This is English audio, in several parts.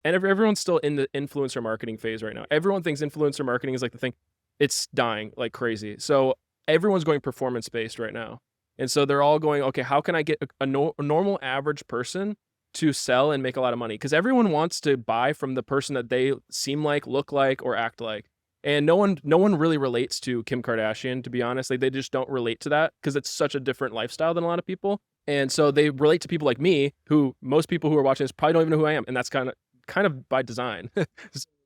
And everyone's still in the influencer marketing phase right now. Everyone thinks influencer marketing is like the thing. It's dying like crazy. So everyone's going performance based right now. And so they're all going, okay, how can I get a normal average person to sell and make a lot of money? Because everyone wants to buy from the person that they seem like, look like, or act like. And no one really relates to Kim Kardashian, to be honest. Like, they just don't relate to that because it's such a different lifestyle than a lot of people. And so they relate to people like me, who most people who are watching this probably don't even know who I am. And that's kind of by design.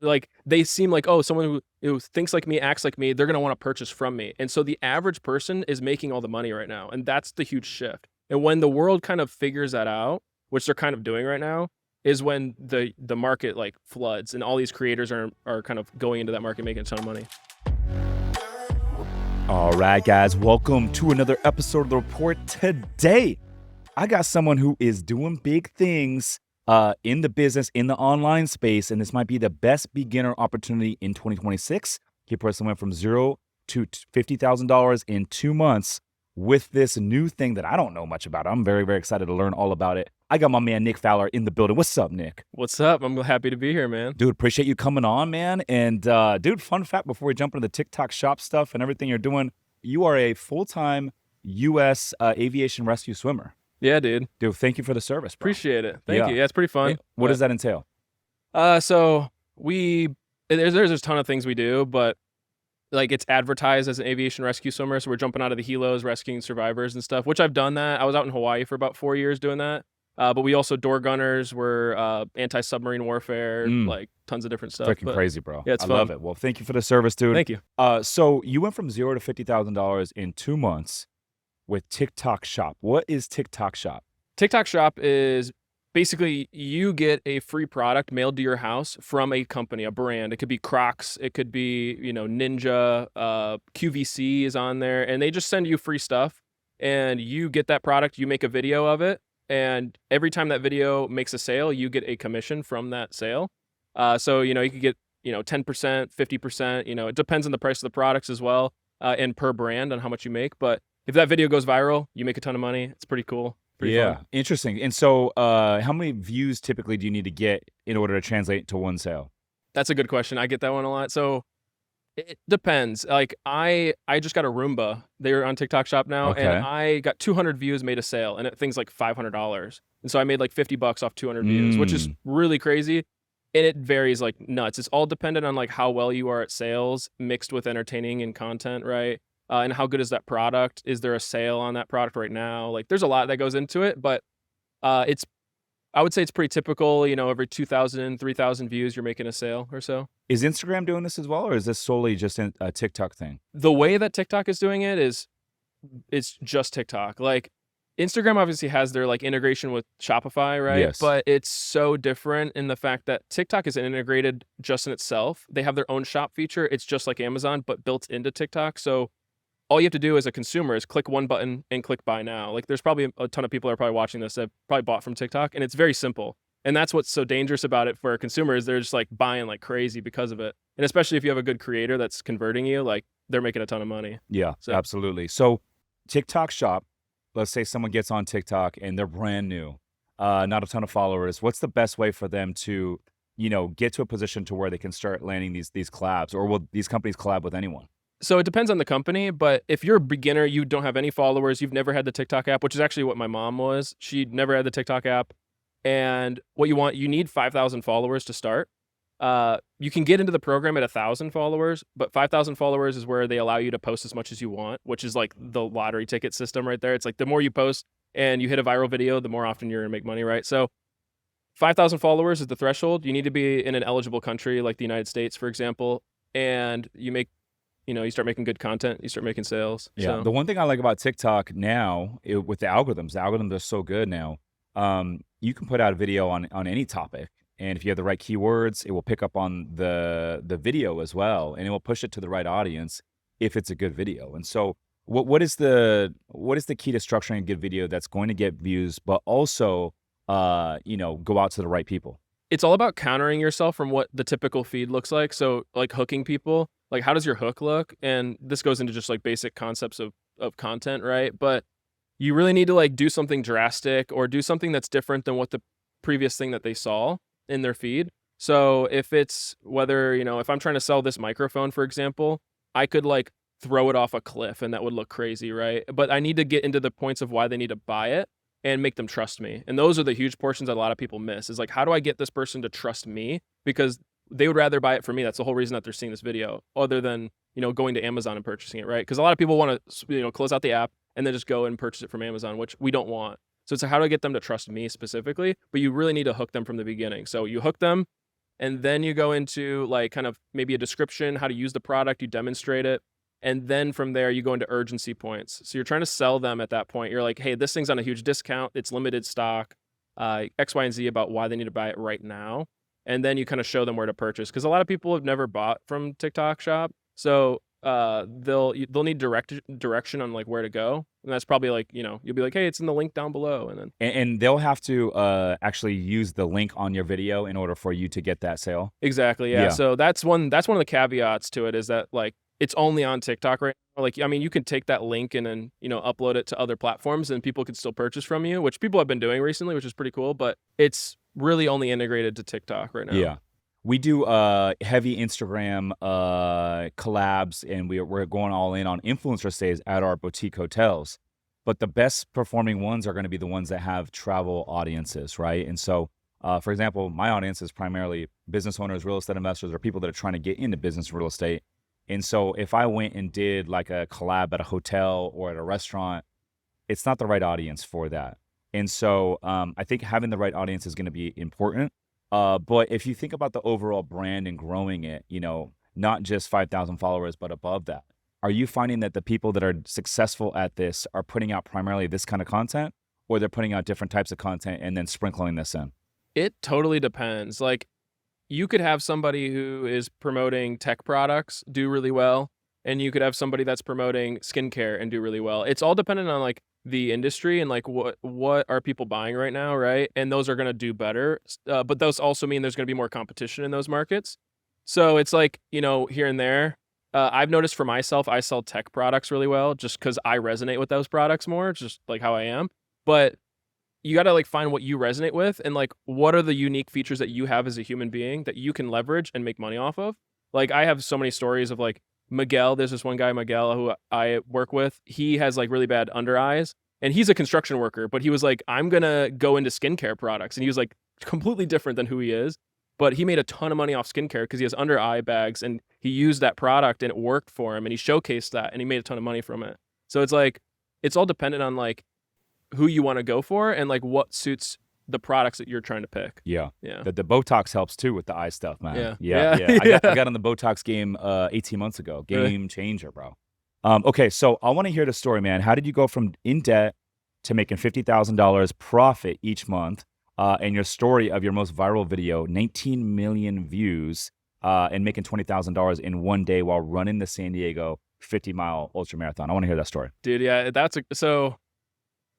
Like, they seem like, oh, someone who thinks like me, acts like me, they're going to want to purchase from me. And so the average person is making all the money right now. And that's the huge shift. And when the world kind of figures that out, which they're kind of doing right now, is when the market like floods and all these creators are kind of going into that market making a ton of money. All right, guys, welcome to another episode of The Report. Today, I got someone who is doing big things in the business, in the online space, and this might be the best beginner opportunity in 2026. He personally went from $0 to $50,000 in 2 months with this new thing that I don't know much about. I'm very, very excited to learn all about it. I got my man, Nick Fowler, in the building. What's up, Nick? What's up? I'm happy to be here, man. Dude, appreciate you coming on, man. And dude, fun fact before we jump into the TikTok shop stuff and everything you're doing, you are a full-time U.S. Aviation rescue swimmer. Yeah, dude. Dude, thank you for the service, bro. Appreciate it. Thank you. Yeah, it's pretty fun. What does that entail? So there's a ton of things we do, but like, it's advertised as an aviation rescue swimmer. So we're jumping out of the helos, rescuing survivors and stuff, which I've done that. I was out in Hawaii for about 4 years doing that. But we also door gunners, we're anti-submarine warfare, like tons of different stuff. Freaking crazy, bro. Yeah, it's I fun. love it. Well, thank you for the service, dude. Thank you. So you went from $0 to $50,000 in 2 months with TikTok Shop. What is TikTok Shop? TikTok Shop is basically you get a free product mailed to your house from a company, a brand. It could be Crocs, it could be, Ninja, QVC is on there, and they just send you free stuff. And you get that product, you make a video of it, and every time that video makes a sale, you get a commission from that sale. So, you could get, 10%, 50%, it depends on the price of the products as well, and per brand on how much you make. But if that video goes viral, you make a ton of money. It's pretty cool. Pretty fun. Interesting. And so how many views typically do you need to get in order to translate to one sale? That's a good question. I get that one a lot. So it depends. Like, I just got a Roomba. They're on TikTok Shop now, Okay. and I got 200 views, made a sale, and things like $500. And so I made like $50 off 200 views, which is really crazy. And it varies like nuts. It's all dependent on like how well you are at sales mixed with entertaining and content, right? And how good is that product? Is there a sale on that product right now? Like, there's a lot that goes into it, but I would say it's pretty typical. Every 2,000, 3,000 views, you're making a sale or so. Is Instagram doing this as well, or is this solely just a TikTok thing? The way that TikTok is doing it is it's just TikTok. Like, Instagram obviously has their like integration with Shopify, right? Yes. But it's so different in the fact that TikTok isn't integrated just in itself. They have their own shop feature. It's just like Amazon, but built into TikTok. So all you have to do as a consumer is click one button and click buy now. Like, there's probably a ton of people that are probably watching this that probably bought from TikTok, and it's very simple. And that's what's so dangerous about it for a consumer, is they're just like buying like crazy because of it. And especially if you have a good creator that's converting you, like, they're making a ton of money. Yeah, absolutely. So TikTok Shop, let's say someone gets on TikTok and they're brand new, not a ton of followers. What's the best way for them to, get to a position to where they can start landing these collabs, or will these companies collab with anyone? So it depends on the company, but if you're a beginner, you don't have any followers, you've never had the TikTok app, which is actually what my mom was. She never had the TikTok app. And what you need 5,000 followers to start. You can get into the program at 1,000 followers, but 5,000 followers is where they allow you to post as much as you want, which is like the lottery ticket system right there. It's like the more you post and you hit a viral video, the more often you're gonna make money, right? So 5,000 followers is the threshold. You need to be in an eligible country like the United States, for example, and you start making good content, you start making sales. Yeah. So. The one thing I like about TikTok now with the algorithms are so good now. You can put out a video on any topic, and if you have the right keywords, it will pick up on the video as well, and it will push it to the right audience if it's a good video. And so what is the key to structuring a good video that's going to get views, but also go out to the right people? It's all about countering yourself from what the typical feed looks like. So, like, hooking people, like, how does your hook look? And this goes into just like basic concepts of content, right? But you really need to like do something drastic or do something that's different than what the previous thing that they saw in their feed. So if it's whether, if I'm trying to sell this microphone, for example, I could like throw it off a cliff and that would look crazy, right? But I need to get into the points of why they need to buy it and make them trust me. And those are the huge portions that a lot of people miss is like, how do I get this person to trust me? Because they would rather buy it from me. That's the whole reason that they're seeing this video, other than, going to Amazon and purchasing it, right? Because a lot of people want to, close out the app and then just go and purchase it from Amazon, which we don't want. So it's like, how do I get them to trust me specifically? But you really need to hook them from the beginning. So you hook them, and then you go into like kind of maybe a description, how to use the product, you demonstrate it. And then from there, you go into urgency points. So you're trying to sell them at that point. You're like, hey, this thing's on a huge discount. It's limited stock, X, Y, and Z about why they need to buy it right now. And then you kind of show them where to purchase. Because a lot of people have never bought from TikTok Shop. So they'll need direction on like where to go. And that's probably like, you'll be like, hey, it's in the link down below. And then And they'll have to actually use the link on your video in order for you to get that sale. exactly, yeah. So that's one of the caveats to it is that like it's only on TikTok right now. Like, I mean, you can take that link and then, upload it to other platforms and people can still purchase from you, which people have been doing recently, which is pretty cool, but it's really only integrated to TikTok right now. Yeah. We do heavy Instagram collabs, and we're going all in on influencer stays at our boutique hotels. But the best performing ones are going to be the ones that have travel audiences, right? And so, for example, my audience is primarily business owners, real estate investors, or people that are trying to get into business real estate. And so if I went and did like a collab at a hotel or at a restaurant, it's not the right audience for that. And so I think having the right audience is going to be important. But if you think about the overall brand and growing it, not just 5,000 followers, but above that, are you finding that the people that are successful at this are putting out primarily this kind of content, or they're putting out different types of content and then sprinkling this in? It totally depends. Like, you could have somebody who is promoting tech products do really well, and you could have somebody that's promoting skincare and do really well. It's all dependent on like the industry and like what are people buying right now, right? And those are going to do better. But those also mean there's going to be more competition in those markets. So it's like, here and there. I've noticed for myself, I sell tech products really well just because I resonate with those products more, just like how I am. But you got to like find what you resonate with and like what are the unique features that you have as a human being that you can leverage and make money off of. Like, I have so many stories of like Miguel. There's this one guy, Miguel, who I work with. He has like really bad under eyes and he's a construction worker, but he was like, I'm going to go into skincare products. And he was like completely different than who he is. But he made a ton of money off skincare because he has under eye bags and he used that product and it worked for him and he showcased that and he made a ton of money from it. So it's like, it's all dependent on like who you want to go for and like what suits the products that you're trying to pick. Yeah. Yeah. The Botox helps too with the eye stuff, man. Yeah. I got on the Botox game 18 months ago. Game changer, bro. Okay, so I want to hear the story, man. How did you go from in debt to making $50,000 profit each month? And your story of your most viral video, 19 million views, and making $20,000 in one day while running the San Diego 50-mile ultra marathon. I want to hear that story. Dude, yeah, so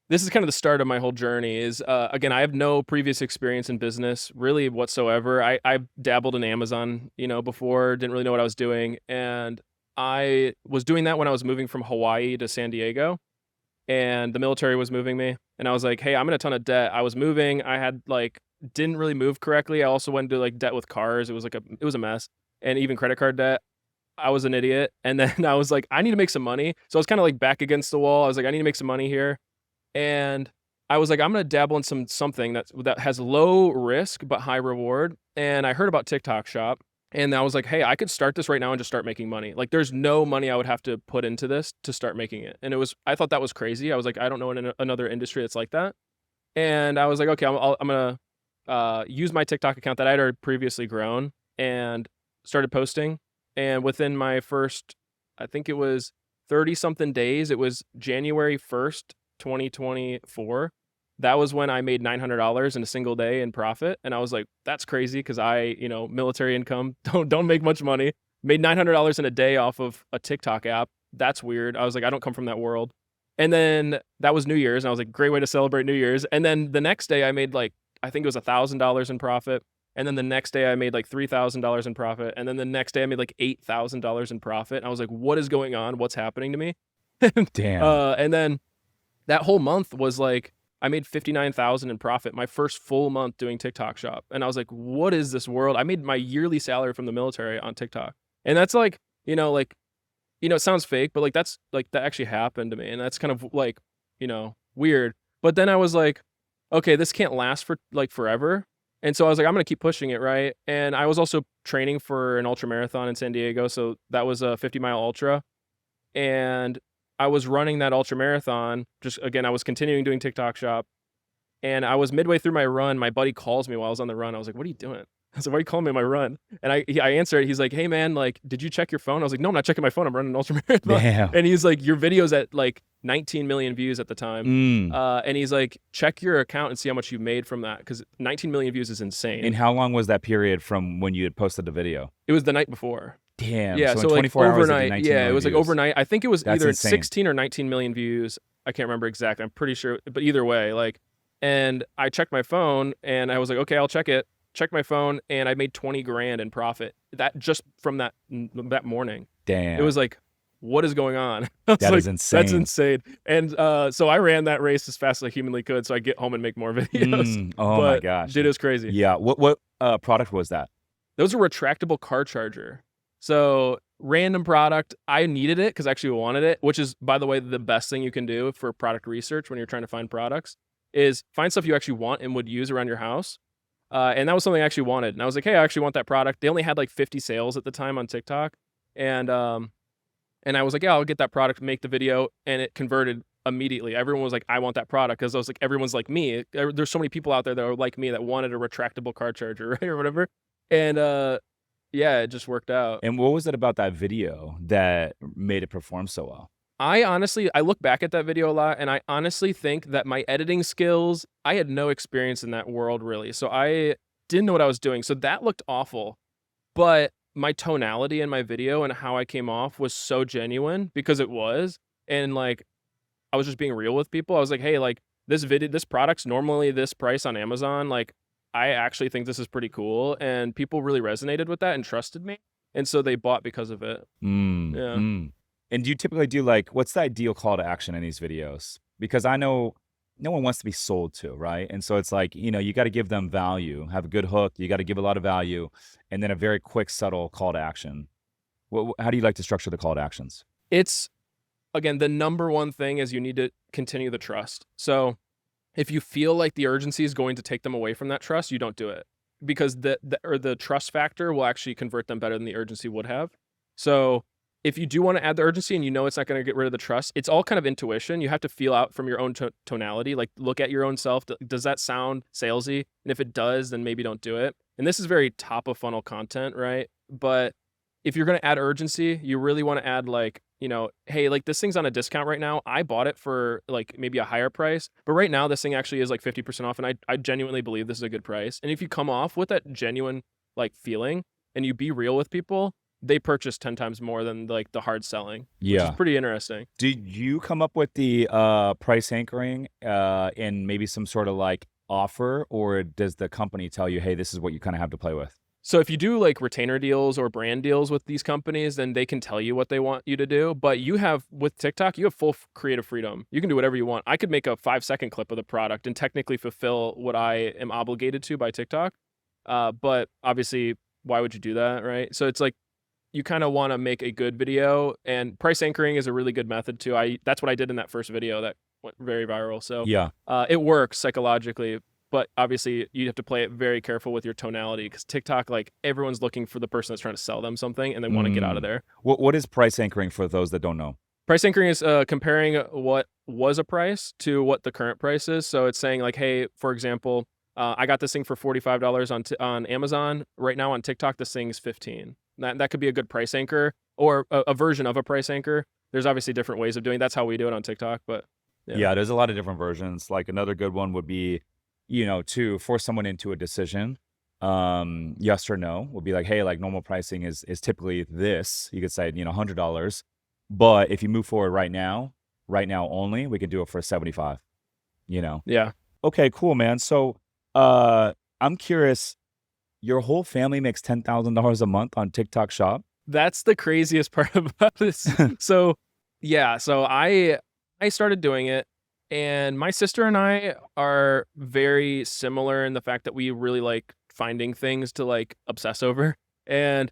this is kind of the start of my whole journey is, again, I have no previous experience in business really whatsoever. I dabbled in Amazon, before, didn't really know what I was doing. And I was doing that when I was moving from Hawaii to San Diego and the military was moving me. And I was like, hey, I'm in a ton of debt. I was moving. I had like, didn't really move correctly. I also went into like debt with cars. It was a mess. And even credit card debt. I was an idiot. And then I was like, I need to make some money. So I was kind of like back against the wall. I was like, I need to make some money here. And I was like, I'm going to dabble in something that has low risk, but high reward. And I heard about TikTok Shop. And I was like, hey, I could start this right now and just start making money. Like, there's no money I would have to put into this to start making it. And I thought that was crazy. I was like, I don't know another industry that's like that. And I was like, okay, I'm going to use my TikTok account that I had already previously grown and started posting. And within my first, I think it was 30 something days, it was January 1st, 2024. That was when I made $900 in a single day in profit. And I was like, that's crazy because military income, don't make much money. Made $900 in a day off of a TikTok app. That's weird. I was like, I don't come from that world. And then that was New Year's. And I was like, great way to celebrate New Year's. And then the next day I made like, I think it was $1,000 in profit. And then the next day I made like $3,000 in profit. And then the next day I made like $8,000 in profit. And I was like, what is going on? What's happening to me? Damn. And then that whole month was like, I made 59,000 in profit my first full month doing TikTok shop. And I was like, what is this world? I made my yearly salary from the military on TikTok. And that's like, it sounds fake, but like that's like that actually happened to me. And that's kind of like, weird. But then I was like, okay, this can't last for like forever. And so I was like, I'm going to keep pushing it, right? And I was also training for an ultra marathon in San Diego. So that was a 50-mile ultra. And I was running that ultra marathon. Just again, I was continuing doing TikTok shop. And I was midway through my run. My buddy calls me while I was on the run. I was like, what are you doing? I said, why are you calling me on my run? And I answered. He's like, hey, man, like, did you check your phone? I was like, no, I'm not checking my phone. I'm running an ultra marathon. Damn. And he's like, your video's at like 19 million views at the time. And he's like, check your account and see how much you made from that. Because 19 million views is insane. And how long was that period from when you had posted the video? It was the night before. Damn. Yeah, so so in like 24 hours, overnight. it'd be 19 Yeah, it million was like views. overnight. I think it was That's either insane. 16 or 19 million views. I can't remember exactly. I'm pretty sure. But either way, like, and I checked my phone and I was like, okay, I'll check it. Checked my phone and I made 20 grand in profit. That just from that morning. Damn. It was like, what is going on? That is insane. That's insane. And so I ran that race as fast as I humanly could so I get home and make more videos. Oh my gosh. Dude, it was crazy. Yeah. What product was that? That was a retractable car charger. So random product. I needed it because I actually wanted it, which is, by the way, the best thing you can do for product research when you're trying to find products is find stuff you actually want and would use around your house. And that was something I actually wanted. And I was like, hey, I actually want that product. They only had like 50 sales at the time on TikTok. And I was like, yeah, I'll get that product, make the video. And it converted immediately. Everyone was like, I want that product. Because I was like, everyone's like me. There's so many people out there that are like me that wanted a retractable car charger, right? Or whatever. And yeah, it just worked out. And what was it about that video that made it perform so well? I look back at that video a lot, and I honestly think that my editing skills, I had no experience in that world really. So I didn't know what I was doing. So that looked awful. But my tonality in my video and how I came off was so genuine because it was. And like, I was just being real with people. I was like, hey, like this product's normally this price on Amazon. Like, I actually think this is pretty cool. And people really resonated with that and trusted me. And so they bought because of it. Yeah. And do you typically do like, what's the ideal call to action in these videos? Because I know no one wants to be sold to, right? And so it's like, you got to give them value, have a good hook. You got to give a lot of value and then a very quick, subtle call to action. How do you like to structure the call to actions? It's, again, the number one thing is you need to continue the trust. So if you feel like the urgency is going to take them away from that trust, you don't do it because the trust factor will actually convert them better than the urgency would have. So if you do want to add the urgency and it's not going to get rid of the trust, it's all kind of intuition. You have to feel out from your own tonality, like look at your own self. Does that sound salesy? And if it does, then maybe don't do it. And this is very top of funnel content, right? But if you're going to add urgency, you really want to add like, hey, like this thing's on a discount right now. I bought it for like maybe a higher price, but right now this thing actually is like 50% off. And I genuinely believe this is a good price. And if you come off with that genuine like feeling and you be real with people, they purchase 10 times more than like the hard selling, which is pretty interesting. Did you come up with the price anchoring and maybe some sort of like offer, or does the company tell you, hey, this is what you kind of have to play with? So if you do like retainer deals or brand deals with these companies, then they can tell you what they want you to do. But you have, with TikTok, you have full creative freedom. You can do whatever you want. I could make a 5-second clip of the product and technically fulfill what I am obligated to by TikTok. But obviously, why would you do that, right? So it's like, you kind of want to make a good video, and price anchoring is a really good method too. That's what I did in that first video that went very viral. So it works psychologically, but obviously you have to play it very careful with your tonality because TikTok, like everyone's looking for the person that's trying to sell them something and they want to get out of there. What is price anchoring for those that don't know? Price anchoring is comparing what was a price to what the current price is. So it's saying like, hey, for example, I got this thing for $45 on Amazon. Right now on TikTok, this thing's $15. That could be a good price anchor or a version of a price anchor. There's obviously different ways of doing it. That's how we do it on TikTok. But yeah, there's a lot of different versions. Like another good one would be, to force someone into a decision. Yes or no would be like, hey, like normal pricing is typically this. You could say, $100. But if you move forward right now only, we can do it for 75. Yeah. Okay, cool, man. So I'm curious. Your whole family makes $10,000 a month on TikTok Shop? That's the craziest part about this. So I started doing it And my sister and I are very similar in the fact that we really like finding things to like obsess over. And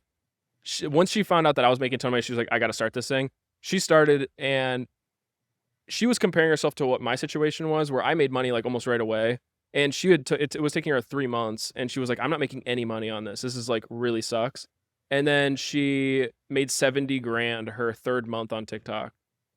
once she found out that I was making a ton of money, she was like, I got to start this thing. She started, and she was comparing herself to what my situation was, where I made money like almost right away. And she had it was taking her 3 months, and she was like, I'm not making any money on this. This is like really sucks. And then she made 70 grand her third month on TikTok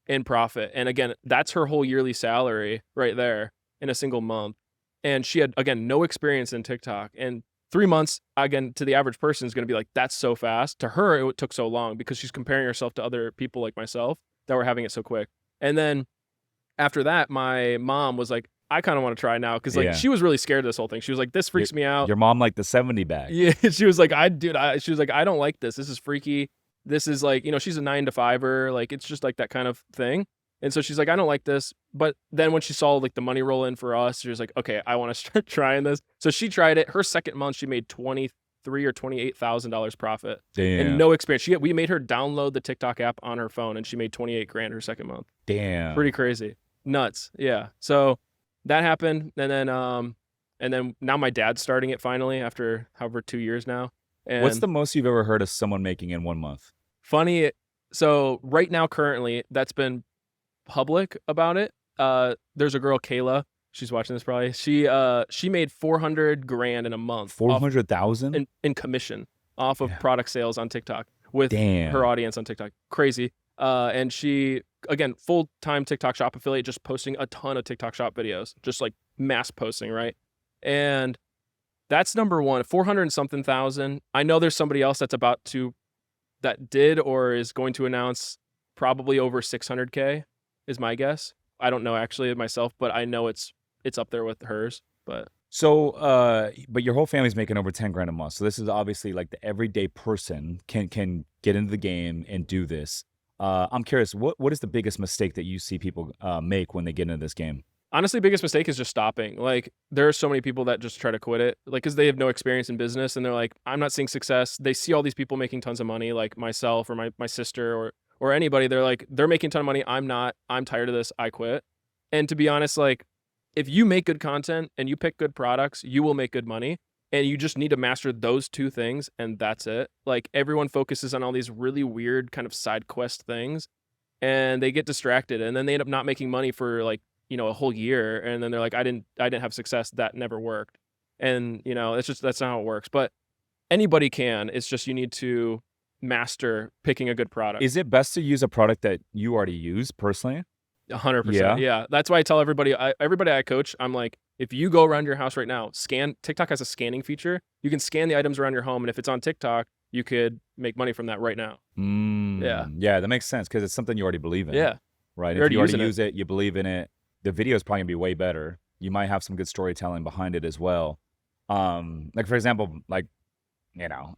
in profit. And again, that's her whole yearly salary right there in a single month. And she had, again, no experience in TikTok. And 3 months, again, to the average person is going to be like, that's so fast. To her, it took so long because she's comparing herself to other people like myself that were having it so quick. And then after that, my mom was like, I kind of want to try now, because like she was really scared of this whole thing. She was like, this freaks me out. Your mom like the 70 bag. Yeah, she was like, she was like, I don't like this. This is freaky. This is like, she's a 9-to-5er. Like, it's just like that kind of thing. And so she's like, I don't like this. But then when she saw like the money roll in for us, she was like, okay, I want to start trying this. So she tried it. Her second month, she made $23,000 or $28,000 profit. Damn. And no experience. We made her download the TikTok app on her phone, and she made 28 grand her second month. Damn. Pretty crazy. Nuts. Yeah. So that happened. And then now my dad's starting it finally after however 2 years now. And what's the most you've ever heard of someone making in 1 month? Funny. So right now, currently, that's been public about it. There's a girl, Kayla. She's watching this probably. She made 400 grand in a month. 400,000 in commission off of product sales on TikTok with Damn. her audience on TikTok. Crazy. And she, again, full-time TikTok shop affiliate, just posting a ton of TikTok shop videos, just like mass posting, right? And that's number one, 400 and something thousand. I know there's somebody else that did or is going to announce probably over 600K is my guess. I don't know actually myself, but I know it's up there with hers. But but your whole family's making over 10 grand a month. So this is obviously like the everyday person can get into the game and do this. I'm curious, what is the biggest mistake that you see people make when they get into this game? Honestly, biggest mistake is just stopping. Like, there are so many people that just try to quit it, like, because they have no experience in business, and they're like, I'm not seeing success. They see all these people making tons of money, like myself or my sister or anybody. They're like, they're making a ton of money. I'm not. I'm tired of this. I quit. And to be honest, like, if you make good content and you pick good products, you will make good money. And you just need to master those two things, and that's it. Like, everyone focuses on all these really weird kind of side quest things, and they get distracted, and then they end up not making money for like, a whole year, and then they're like, I didn't have success. That never worked. And that's not how it works. But anybody can. It's just you need to master picking a good product. Is it best to use a product that you already use personally? 100%. Yeah. That's why I tell everybody I coach, I'm like, if you go around your house right now, TikTok has a scanning feature. You can scan the items around your home, and if it's on TikTok, you could make money from that right now. Yeah, that makes sense because it's something you already believe in. Yeah. Right. If you already use it, you believe in it. The video is probably gonna be way better. You might have some good storytelling behind it as well. Like for example, like,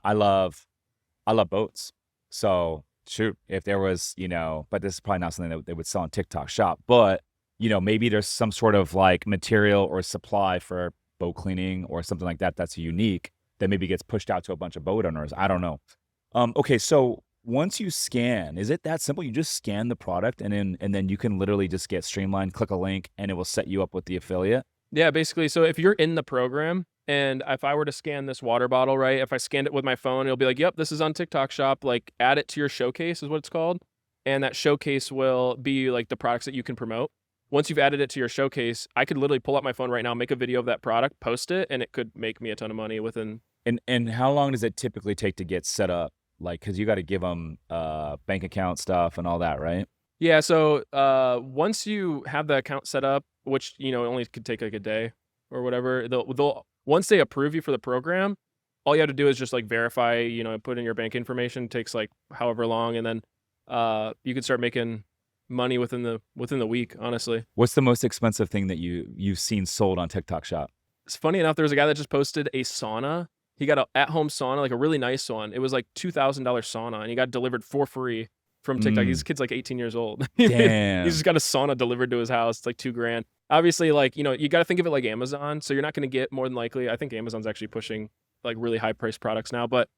I love boats. So shoot, if there was, but this is probably not something that they would sell on TikTok shop, but maybe there's some sort of like material or supply for boat cleaning or something like that that's unique that maybe gets pushed out to a bunch of boat owners. I don't know. Okay, so once you scan, is it that simple? You just scan the product and then you can literally just get streamlined, click a link, and it will set you up with the affiliate? Yeah, basically. So if you're in the program, and if I were to scan this water bottle, right, if I scanned it with my phone, it'll be like, yep, this is on TikTok shop. Like, add it to your showcase is what it's called. And that showcase will be like the products that you can promote. Once you've added it to your showcase, I could literally pull up my phone right now, make a video of that product, post it, and it could make me a ton of money within. And how long does it typically take to get set up? Like, because you got to give them bank account stuff and all that, right? Yeah. So once you have the account set up, which only could take like a day or whatever, they'll once they approve you for the program, all you have to do is just like verify, put in your bank information. It takes like however long, and then you can start making money within the week. Honestly, what's the most expensive thing that you've seen sold on TikTok Shop? It's funny enough. There was a guy that just posted a sauna. He got an at-home sauna, like a really nice one. It was like $2,000 sauna, and he got delivered for free from TikTok. His kid's like 18 years old. Damn. He's just got a sauna delivered to his house. It's like $2,000. Obviously, like, you got to think of it like Amazon. So you're not going to get, more than likely, I think Amazon's actually pushing like really high priced products now, but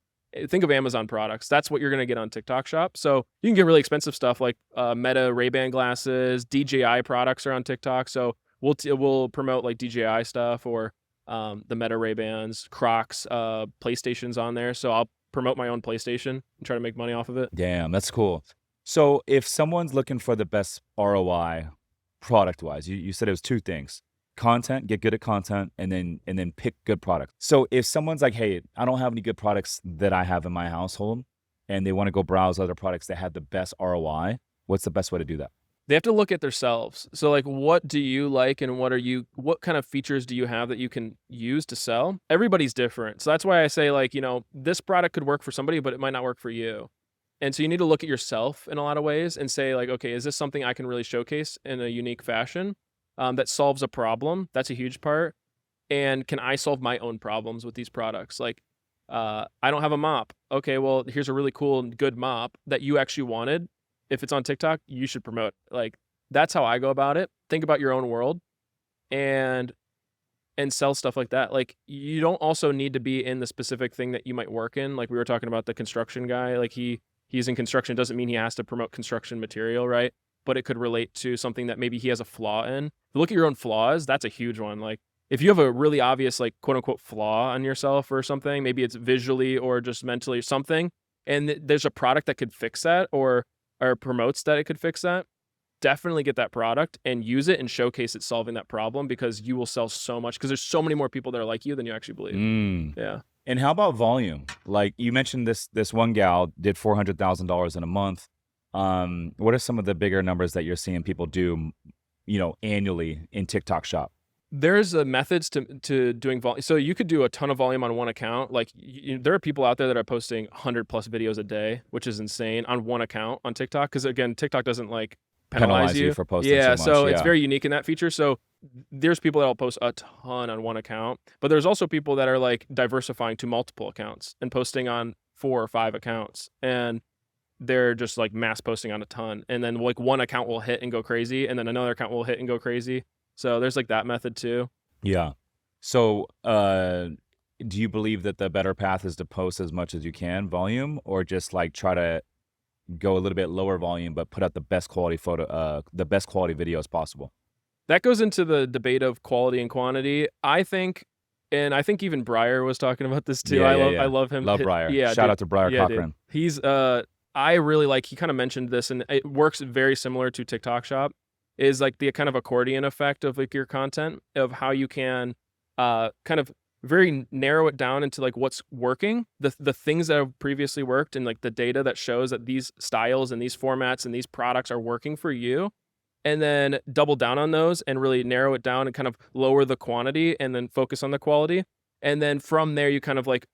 think of Amazon products. That's what you're going to get on TikTok Shop. So you can get really expensive stuff like Meta Ray-Ban glasses. DJI products are on TikTok. So we'll promote like DJI stuff or the Meta Ray-Bans, Crocs, PlayStation's on there. So I'll promote my own PlayStation and try to make money off of it. Damn, that's cool. So if someone's looking for the best ROI product-wise, you said it was two things. Content, get good at content, and then pick good products. So if someone's like, hey, I don't have any good products that I have in my household, and they want to go browse other products that have the best ROI, what's the best way to do that? They have to look at themselves. So like, what do you like and what kind of features do you have that you can use to sell? Everybody's different. So that's why I say like, this product could work for somebody, but it might not work for you. And so you need to look at yourself in a lot of ways and say like, okay, is this something I can really showcase in a unique fashion that solves a problem? That's a huge part. And can I solve my own problems with these products? Like, I don't have a mop. Okay, well, here's a really cool and good mop that you actually wanted. If it's on TikTok, you should promote. Like, that's how I go about it. Think about your own world and sell stuff like that. Like, you don't also need to be in the specific thing that you might work in. Like we were talking about the construction guy, like he's in construction. It doesn't mean he has to promote construction material, right? But it could relate to something that maybe he has a flaw in. Look at your own flaws. That's a huge one. Like if you have a really obvious, like quote unquote flaw on yourself or something, maybe it's visually or just mentally or something, and there's a product that could fix that or promotes that it could fix that, definitely get that product and use it and showcase it solving that problem, because you will sell so much, because there's so many more people that are like you than you actually believe. Yeah. And how about volume? Like you mentioned this one gal did $400,000 in a month. What are some of the bigger numbers that you're seeing people do, annually in TikTok Shop? There's methods to doing volume. So you could do a ton of volume on one account. Like there are people out there that are posting 100 plus videos a day, which is insane, on one account on TikTok. Because again, TikTok doesn't like penalize you for posting yeah, so much. So it's very unique in that feature. So there's people that'll post a ton on one account, but there's also people that are like diversifying to multiple accounts and posting on 4 or 5 accounts, and they're just like mass posting on a ton. And then like one account will hit and go crazy, and then another account will hit and go crazy. So there's like that method too. Yeah. So do you believe that the better path is to post as much as you can volume, or just like try to go a little bit lower volume but put out the best quality videos possible? That goes into the debate of quality and quantity. I think even Breyer was talking about this too. I love him. Love Breyer. Yeah. Shout out to Breyer Cochran. Dude. He's I really like, he kind of mentioned this, and it works very similar to TikTok Shop, is like the kind of accordion effect of like your content, of how you can kind of very narrow it down into like what's working, the things that have previously worked, and like the data that shows that these styles and these formats and these products are working for you, and then double down on those and really narrow it down and kind of lower the quantity and then focus on the quality. And then from there you kind of like,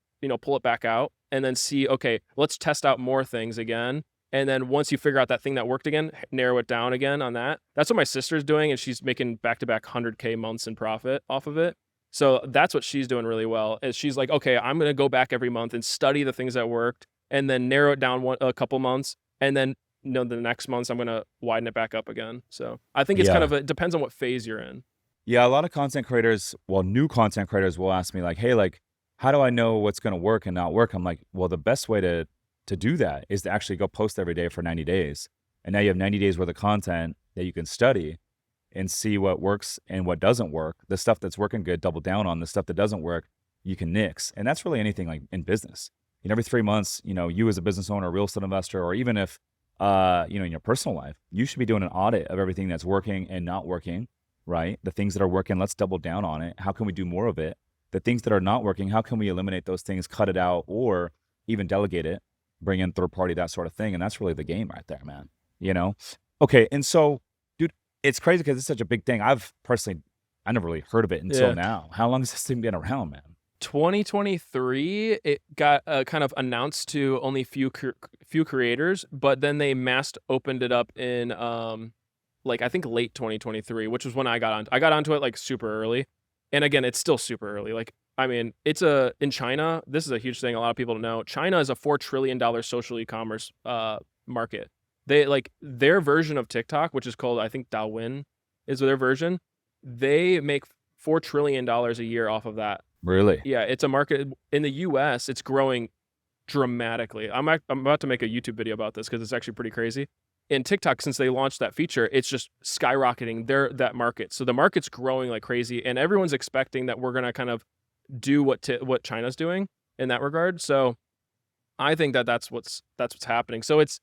pull it back out and then see, okay, let's test out more things again. And then once you figure out that thing that worked again, narrow it down again on that. That's what my sister's doing, and she's making back-to-back 100K months in profit off of it. So that's what she's doing really well, is she's like, okay, I'm going to go back every month and study the things that worked and then narrow it down a couple months. And then, the next months I'm going to widen it back up again. So I think it's it depends on what phase you're in. Yeah. A lot of content creators, new content creators will ask me like, hey, like, how do I know what's going to work and not work? I'm like, well, the best way to do that is to actually go post every day for 90 days. And now you have 90 days worth of content that you can study and see what works and what doesn't work. The stuff that's working good, double down on. The stuff that doesn't work, you can nix. And that's really anything like in business. Every 3 months, you as a business owner, a real estate investor, or even if, in your personal life, you should be doing an audit of everything that's working and not working, right? The things that are working, let's double down on it. How can we do more of it? The things that are not working, how can we eliminate those things, cut it out, or even delegate it, bring in third party, that sort of thing. And that's really the game right there, man. Okay. And so, dude, it's crazy because it's such a big thing. I never really heard of it until now. How long has this thing been around, man? 2023, it got kind of announced to only few creators, but then they mass opened it up in I think late 2023, which was when I got onto it like super early. And again, it's still super early. Like, I mean, it's in China, this is a huge thing a lot of people don't know. China is a $4 trillion social e-commerce market. They like their version of TikTok, which is called, I think, Douyin is their version. They make $4 trillion a year off of that. Really? Yeah, it's a market in the US. It's growing dramatically. I'm about to make a YouTube video about this because it's actually pretty crazy. And TikTok, since they launched that feature, it's just skyrocketing that market. So the market's growing like crazy, and everyone's expecting that we're gonna kind of do what China's doing in that regard. So I think that's what's happening. So it's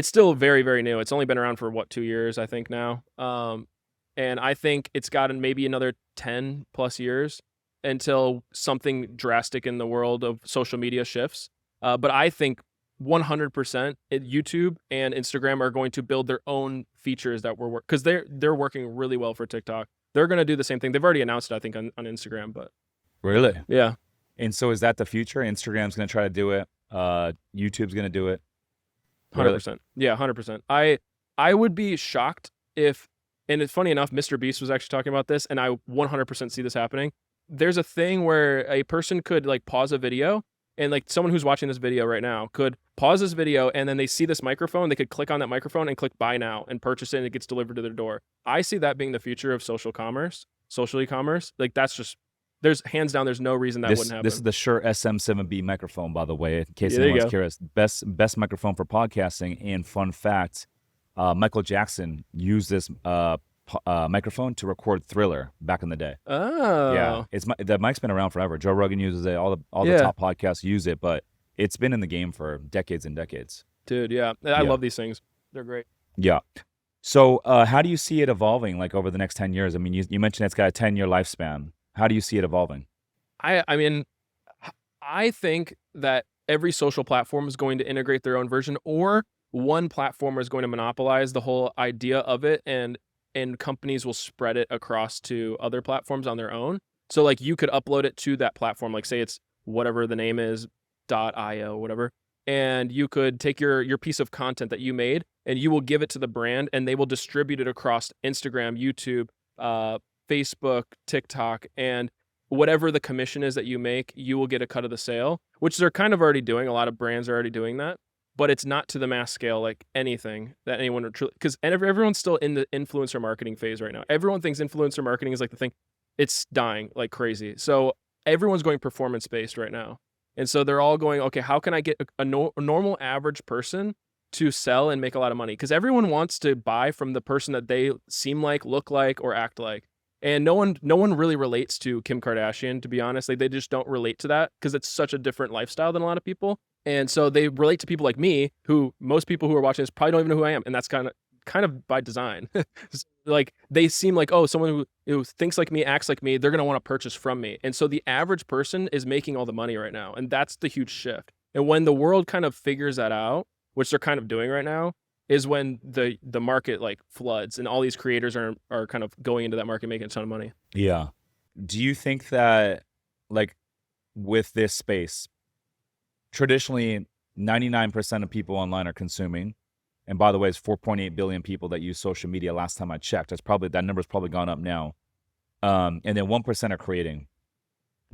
still very, very new. It's only been around for 2 years, I think now. And I think it's gotten maybe another 10 plus years until something drastic in the world of social media shifts. But I think 100% YouTube and Instagram are going to build their own features that we're because they're working really well for TikTok. They're going to do the same thing. They've already announced it, I think, on Instagram. But Really? yeah, And so is that the future? Instagram's going to try to do it. YouTube's going to do it. 100%. Yeah, 100%. I would be shocked if, and it's funny enough, Mr. Beast was actually talking about this, and I 100% see this happening. There's a thing where a person could like pause a video, and like someone who's watching this video right now could pause this video, and then they see this microphone, they could click on that microphone and click buy now and purchase it, and it gets delivered to their door. I see that being the future of social e-commerce. Like that's just, there's hands down, there's no reason that wouldn't happen. This is the Shure SM7B microphone, by the way, in case Yeah, there you anyone's go. curious. Best microphone for podcasting. And fun fact, Michael Jackson used this microphone to record Thriller back in the day. Oh. Yeah, the mic's been around forever. Joe Rogan uses it. All the Yeah. top podcasts use it, but it's been in the game for decades and decades. Dude, yeah. I Yeah. love these things. They're great. Yeah. So how do you see it evolving like over the next 10 years? I mean, you mentioned it's got a 10-year lifespan. How do you see it evolving? I mean, I think that every social platform is going to integrate their own version, or one platform is going to monopolize the whole idea of it, and companies will spread it across to other platforms on their own. So like you could upload it to that platform, like say it's whatever the name is, .io, whatever, and you could take your piece of content that you made and you will give it to the brand, and they will distribute it across Instagram, YouTube, Facebook, TikTok, and whatever the commission is that you make, you will get a cut of the sale, which they're kind of already doing. A lot of brands are already doing that, but it's not to the mass scale like anything that anyone would truly, because everyone's still in the influencer marketing phase right now. Everyone thinks influencer marketing is like the thing. It's dying like crazy. So everyone's going performance-based right now. And so they're all going, okay, how can I get a normal average person to sell and make a lot of money? Because everyone wants to buy from the person that they seem like, look like, or act like. And no one really relates to Kim Kardashian, to be honest. Like they just don't relate to that because it's such a different lifestyle than a lot of people. And so they relate to people like me, who most people who are watching this probably don't even know who I am. And that's kind of by design. Like they seem like, oh, someone who thinks like me, acts like me, they're going to want to purchase from me. And so the average person is making all the money right now. And that's the huge shift. And when the world kind of figures that out, which they're kind of doing right now, is when the market like floods and all these creators are kind of going into that market making a ton of money. Yeah. Do you think that like with this space, traditionally 99% of people online are consuming, and by the way, it's 4.8 billion people that use social media last time I checked. That number's probably gone up now. And then 1% are creating.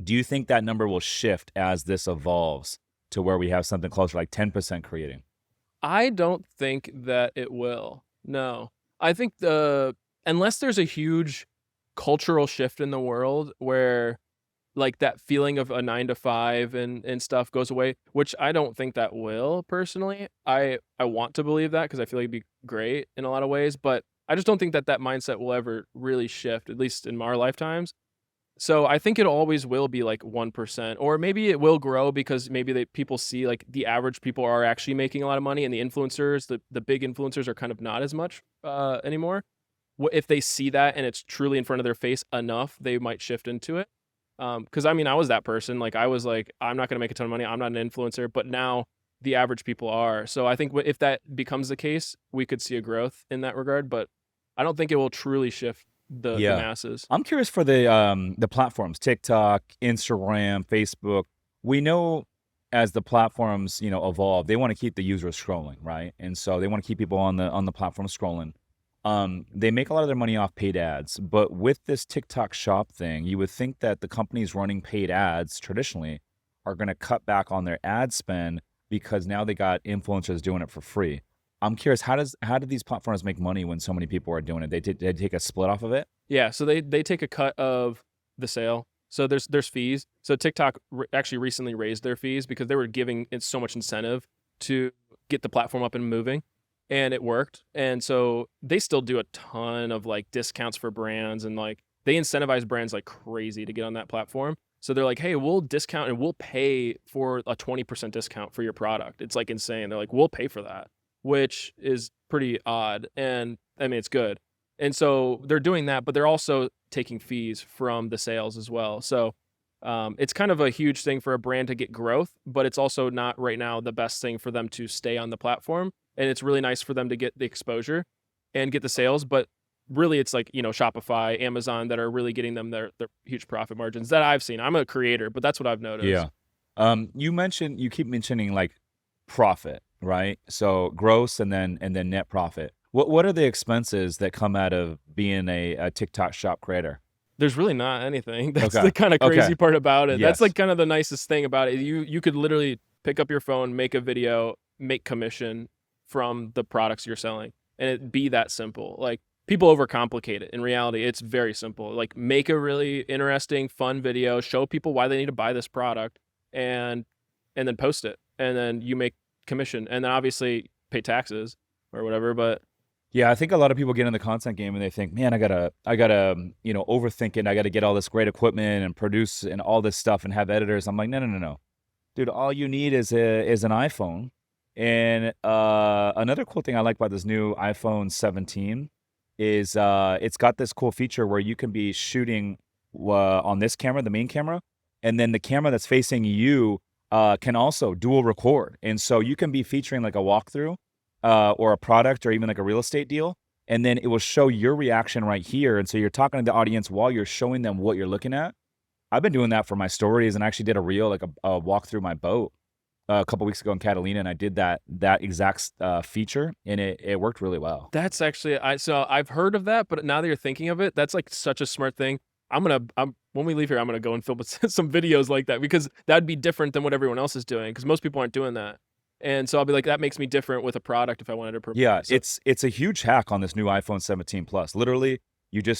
Do you think that number will shift as this evolves to where we have something closer like 10% creating? I don't think that it will. No. I think unless there's a huge cultural shift in the world where like that feeling of a 9 to 5 and stuff goes away, which I don't think that will personally. I want to believe that because I feel like it'd be great in a lot of ways, but I just don't think that mindset will ever really shift, at least in our lifetimes. So I think it always will be like 1%, or maybe it will grow because maybe people see like the average people are actually making a lot of money, and the influencers, the big influencers, are kind of not as much anymore. If they see that and it's truly in front of their face enough, they might shift into it. Because I mean, I was that person. Like I was like, I'm not going to make a ton of money. I'm not an influencer, but now the average people are. So I think if that becomes the case, we could see a growth in that regard. But I don't think it will truly shift the masses. I'm curious for the platforms, TikTok, Instagram, Facebook. We know as the platforms, evolve, they want to keep the users scrolling, right? And so they want to keep people on the platform scrolling. They make a lot of their money off paid ads, but with this TikTok shop thing, you would think that the companies running paid ads traditionally are going to cut back on their ad spend because now they got influencers doing it for free. I'm curious, how do these platforms make money when so many people are doing it? They take a split off of it? Yeah, so they take a cut of the sale. So there's fees. So TikTok actually recently raised their fees because they were giving it so much incentive to get the platform up and moving, and it worked. And so they still do a ton of like discounts for brands, and like they incentivize brands like crazy to get on that platform. So they're like, hey, we'll discount and we'll pay for a 20% discount for your product. It's like insane. They're like, we'll pay for that, which is pretty odd. And I mean, it's good. And so they're doing that, but they're also taking fees from the sales as well. So it's kind of a huge thing for a brand to get growth, but it's also not right now the best thing for them to stay on the platform. And it's really nice for them to get the exposure and get the sales, but really it's like, Shopify, Amazon that are really getting them their huge profit margins that I've seen. I'm a creator, but that's what I've noticed. Yeah. You keep mentioning like profit, right? So gross and then net profit. What are the expenses that come out of being a TikTok shop creator? There's really not anything. That's Okay. the kind of crazy Okay. part about it. That's Yes. like kind of the nicest thing about it. You could literally pick up your phone, make a video, make commission from the products you're selling, and it be that simple. Like people overcomplicate it. In reality, it's very simple. Like make a really interesting, fun video, show people why they need to buy this product, and then post it, and then you make commission, and then obviously pay taxes or whatever. But Yeah, I think a lot of people get in the content game and they think, man, I gotta, overthink it. I gotta get all this great equipment and produce and all this stuff and have editors. I'm like, no, dude. All you need is an iPhone. And another cool thing I like about this new iPhone 17 is it's got this cool feature where you can be shooting on this camera, the main camera, and then the camera that's facing you can also dual record. And so you can be featuring like a walkthrough or a product or even like a real estate deal, and then it will show your reaction right here. And so you're talking to the audience while you're showing them what you're looking at. I've been doing that for my stories, and I actually did a reel, like a walk through my boat a couple weeks ago in Catalina, and I did that exact feature, and it worked really well. that's actually so I've heard of that, but now that you're thinking of it, that's like such a smart thing. I'm when we leave here, I'm gonna go and film some videos like that because that'd be different than what everyone else is doing because most people aren't doing that. And so I'll be like, that makes me different with a product if I wanted to promote. Yeah, So it's a huge hack on this new iPhone 17 Plus. Literally,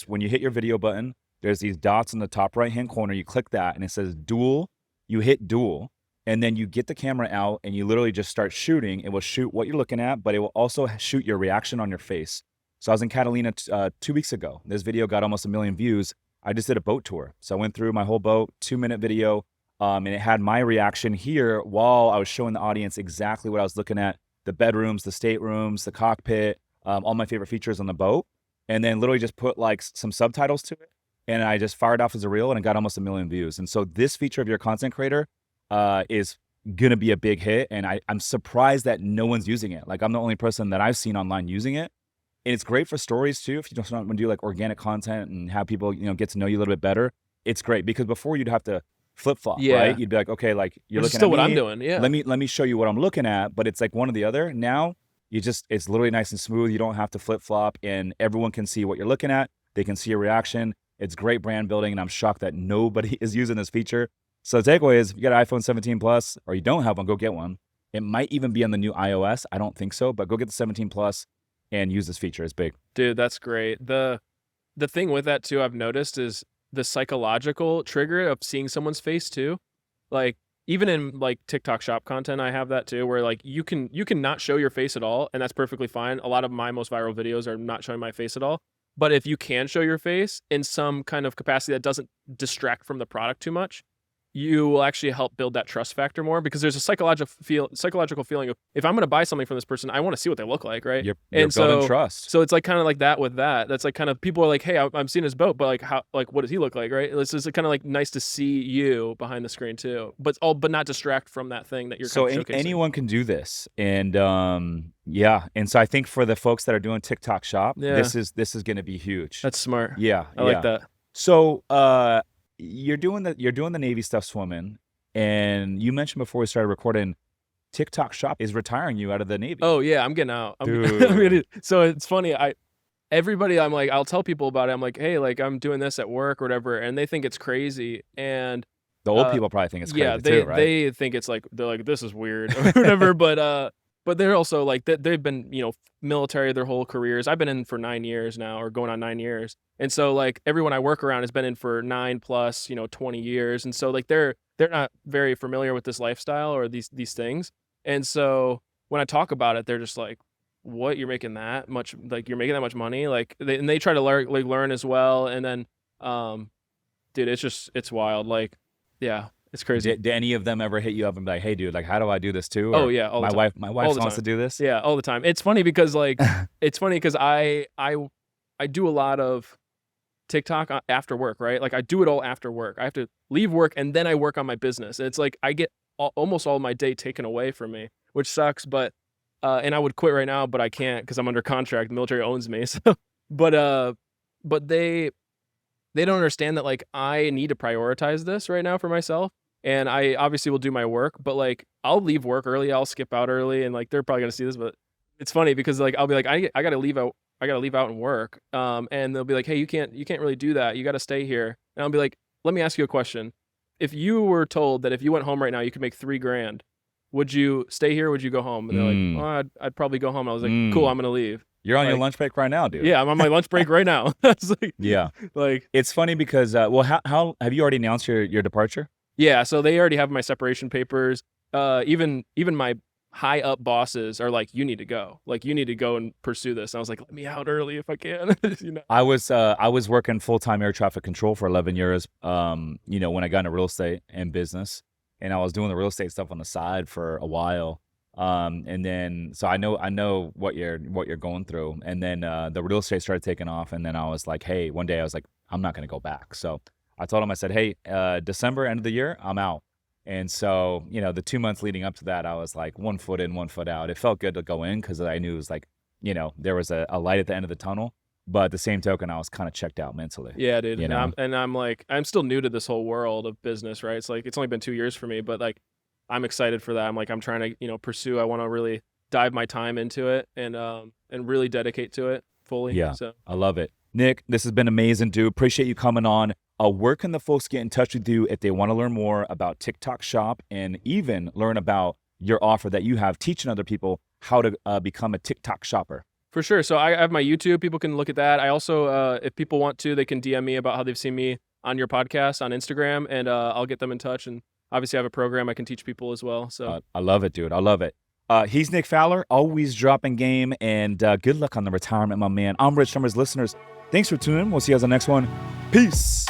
when you hit your video button, there's these dots in the top right-hand corner. You click that, and it says dual. You hit dual, and then you get the camera out, and you literally just start shooting. It will shoot what you're looking at, but it will also shoot your reaction on your face. So I was in Catalina 2 weeks ago. This video got almost 1 million views. I just did a boat tour. So I went through my whole boat, 2-minute video. And it had my reaction here while I was showing the audience exactly what I was looking at, the bedrooms, the staterooms, the cockpit, all my favorite features on the boat. And then literally just put like some subtitles to it. And I just fired off as a reel, and it got almost 1 million views. And so this feature of your content creator is going to be a big hit. And I'm surprised that no one's using it. Like I'm the only person that I've seen online using it. And it's great for stories too. If you just want to do like organic content and have people, get to know you a little bit better, it's great because before you'd have to flip-flop, yeah, right? You'd be like, okay, like you're which is looking still at what I'm me. doing. Yeah. Let me show you what I'm looking at, but it's like one or the other. Now it's literally nice and smooth. You don't have to flip-flop, and everyone can see what you're looking at. They can see your reaction. It's great brand building, and I'm shocked that nobody is using this feature. So the takeaway is, if you got an iPhone 17 Plus or you don't have one, go get one. It might even be on the new iOS. I don't think so, but go get the 17 Plus and use this feature. It's big. Dude, that's great. The thing with that too, I've noticed is the psychological trigger of seeing someone's face too. Like even in like TikTok shop content, I have that too, where like you can not show your face at all, and that's perfectly fine. A lot of my most viral videos are not showing my face at all. But if you can show your face in some kind of capacity that doesn't distract from the product too much, you will actually help build that trust factor more because there's a psychological feeling of if I'm going to buy something from this person, I want to see what they look like, right? You're And building trust. So it's like kind of like that with that. That's like kind of people are like, hey, I'm seeing his boat, but like how, like what does he look like, right? This is kind of like nice to see you behind the screen too, but not distract from that thing that you're So kind of showcasing. anyone can do this, and yeah, and so I think for the folks that are doing TikTok Shop, Yeah. this is going to be huge. That's smart. Yeah, I like that. So you're doing the Navy stuff swimming, and you mentioned before we started recording, TikTok Shop is retiring you out of the Navy. Oh yeah, I'm getting out. Dude. So it's funny. I'm like, I'll tell people about it. I'm like, hey, like I'm doing this at work or whatever, and they think it's crazy. And The old people probably think it's crazy yeah, too, right? they think it's like they're like this is weird or whatever. But but they're also like they've been, military their whole careers. I've been in for 9 years now, or going on 9 years. And so like everyone I work around has been in for 9 plus, 20 years. And so like they're not very familiar with this lifestyle or these things. And so when I talk about it, they're just like, what, you're making that much, like you're making that much money? Like they try to learn as well. And then dude, it's wild. Like, yeah, it's crazy. Did any of them ever hit you up and be like, "Hey, dude, like, how do I do this too?" Oh Or yeah, all the my time. wife, my All wife the wants to time. do this. Yeah, all the time. It's funny because like I do a lot of TikTok after work, right? Like I do it all after work. I have to leave work and then I work on my business. And it's like I get almost all my day taken away from me, which sucks. But and I would quit right now, but I can't because I'm under contract. The military owns me. So, but they don't understand that like I need to prioritize this right now for myself. And I obviously will do my work, but like I'll leave work early, I'll skip out early, and like they're probably gonna see this, but it's funny because like I'll be like, I gotta leave out, and work. And they'll be like, hey, you can't really do that. You gotta stay here. And I'll be like, let me ask you a question. If you were told that if you went home right now you could make $3,000, would you stay here or would you go home? And they're like, Mm, oh, I'd probably go home. I was like, cool, I'm gonna leave. you're on your Like, lunch break right now, dude. yeah, I'm on my lunch break right now. It's Yeah. like It's funny because, well, how have you already announced your departure? yeah, so they already have my separation papers. Even my high up bosses are like, you need to go. Like, you need to go and pursue this. And I was like, let me out early if I can. I was working full-time air traffic control for 11 years. When I got into real estate and business, and I was doing the real estate stuff on the side for a while. And then so I know what you're going through. And then the real estate started taking off, and then I was like, hey, one day I was like, I'm not gonna go back. So I told him, I said, hey, December, end of the year, I'm out. And so, the 2 months leading up to that, I was like 1 foot in, 1 foot out. It felt good to go in because I knew it was like, there was a light at the end of the tunnel. But at the same token, I was kind of checked out mentally. Yeah, dude. You And know? I'm like, I'm still new to this whole world of business, right? It's like, it's only been 2 years for me, but like, I'm excited for that. I'm like, I'm trying to, pursue. I want to really dive my time into it and really dedicate to it fully. Yeah, So I love it. Nick, this has been amazing, dude. Appreciate you coming on. Where can the folks get in touch with you if they want to learn more about TikTok Shop and even learn about your offer that you have teaching other people how to become a TikTok shopper? for sure. So I have my YouTube. People can look at that. I also, if people want to, they can DM me about how they've seen me on your podcast on Instagram, and I'll get them in touch. And obviously, I have a program I can teach people as well. So I love it, dude. I love it. He's Nick Fowler, always dropping game, and good luck on the retirement, my man. I'm Rich Numbers listeners. Thanks for tuning in. We'll see you guys on the next one. Peace.